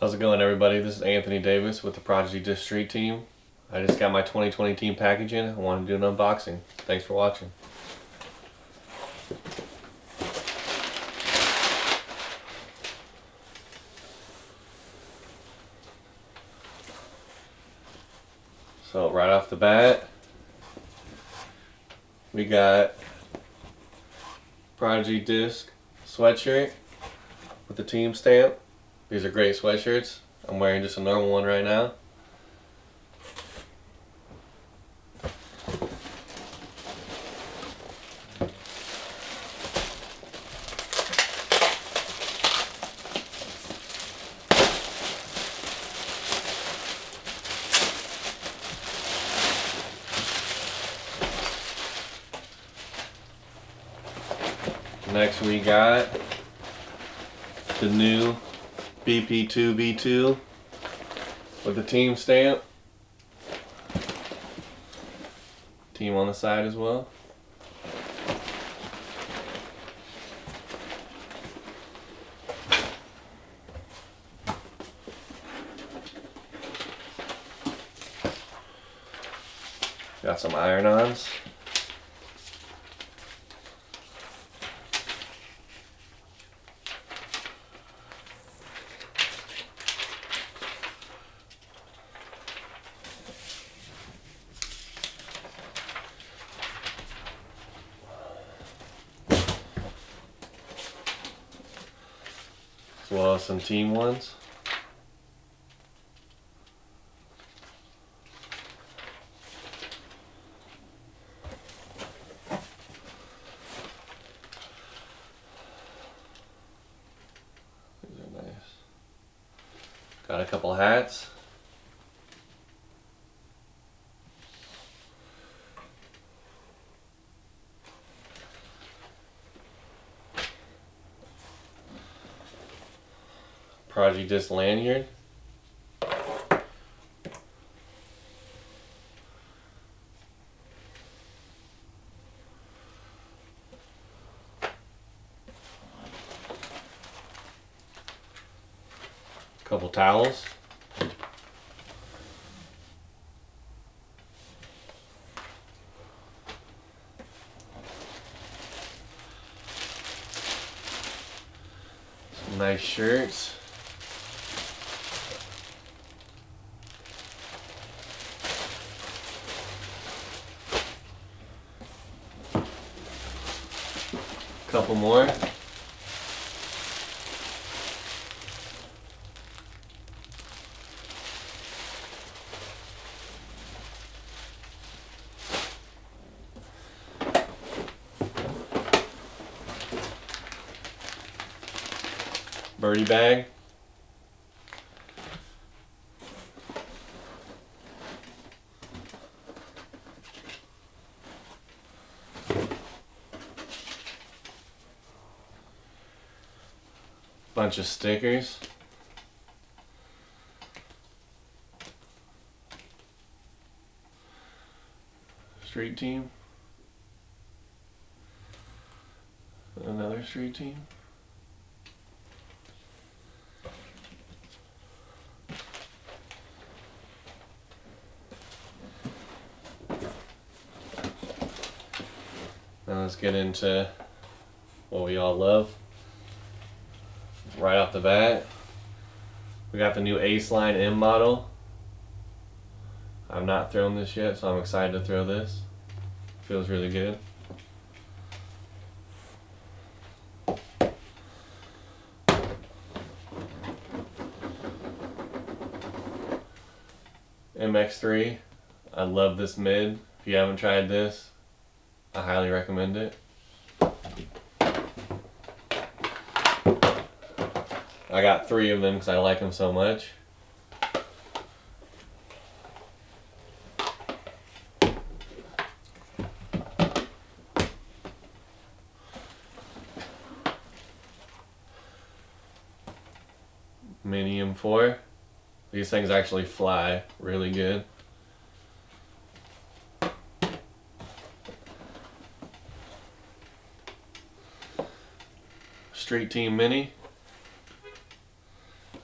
How's it going, everybody? This is Anthony Davis with the Prodigy Disc Street Team. I just got my 2020 team package in. I wanted to do an unboxing. Thanks for watching. So right off the bat, we got Prodigy Disc sweatshirt with the team stamp. These are great sweatshirts. I'm wearing just a normal one right now. Next we got the new BP2V2 with the team stamp. Team on the side as well. Got some iron-ons. As well as some team ones. These are nice. Got a couple hats. Prodigy Disc lanyard. Couple towels. Some nice shirts. Couple more. Birdie bag. Bunch of stickers. Street team. Another street team. Now let's get into what we all love. Right off the bat, we got the new Ace Line M model. I've not thrown this yet, so I'm excited to throw this. Feels really good. MX3, I love this mid. If you haven't tried this, I highly recommend it. I got 3 of them because I like them so much. Mini M4. These things actually fly really good. Street Team Mini.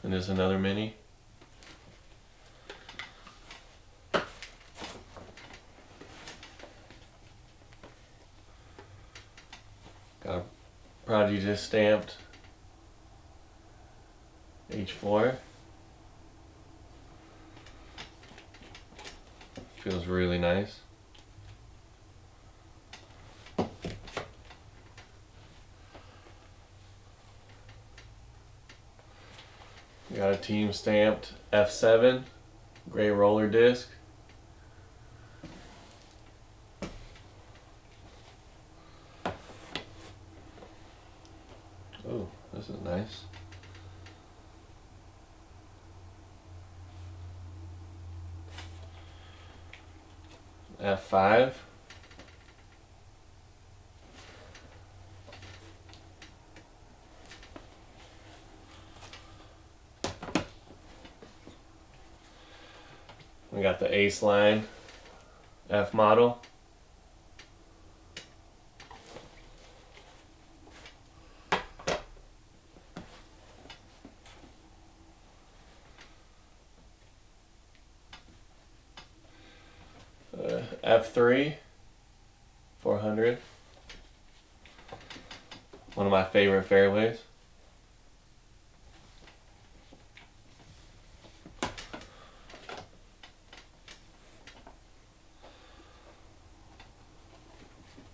And there's another mini. Got a Prodigy Disc stamped H4. Feels really nice. Got a team stamped F7 gray roller disc. Oh, this is nice. F5. We got the Ace line F model. F3 400. One of my favorite fairways.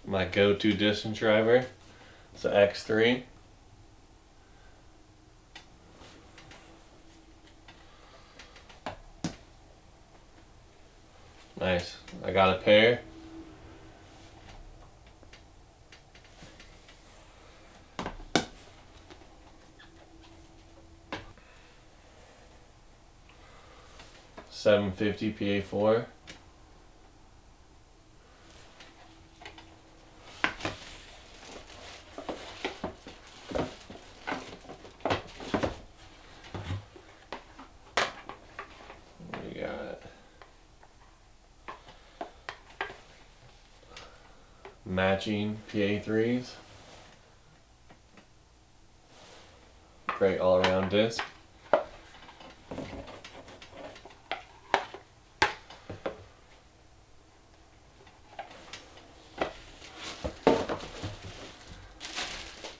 My go-to distance driver. It's the X3. Nice. I got a pair. .750 PA4. We got matching PA3s. Great all-around disc.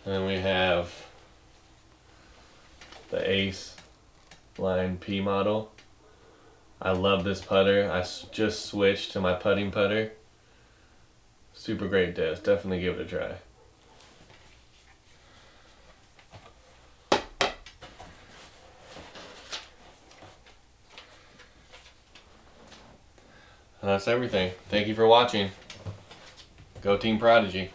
And we have the Ace line P model. I love this putter. I just switched to my putting putter. Super great disc. Definitely give it a try. And that's everything. Thank you for watching. Go Team Prodigy.